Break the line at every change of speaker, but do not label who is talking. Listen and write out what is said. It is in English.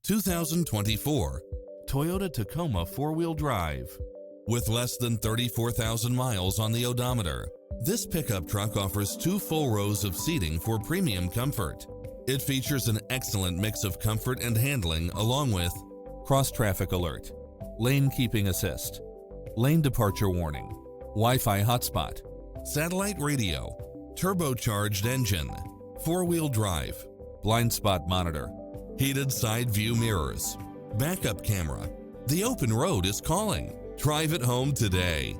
2024 Toyota Tacoma 4-wheel drive. With less than 34,000 miles on the odometer, this pickup truck offers 2 full rows of seating for premium comfort. It features an excellent mix of comfort and handling along with cross-traffic alert, lane keeping assist, lane departure warning, Wi-Fi hotspot, satellite radio, turbocharged engine, 4-wheel drive, blind spot monitor, heated side view mirrors, backup camera. The open road is calling. Drive it home today.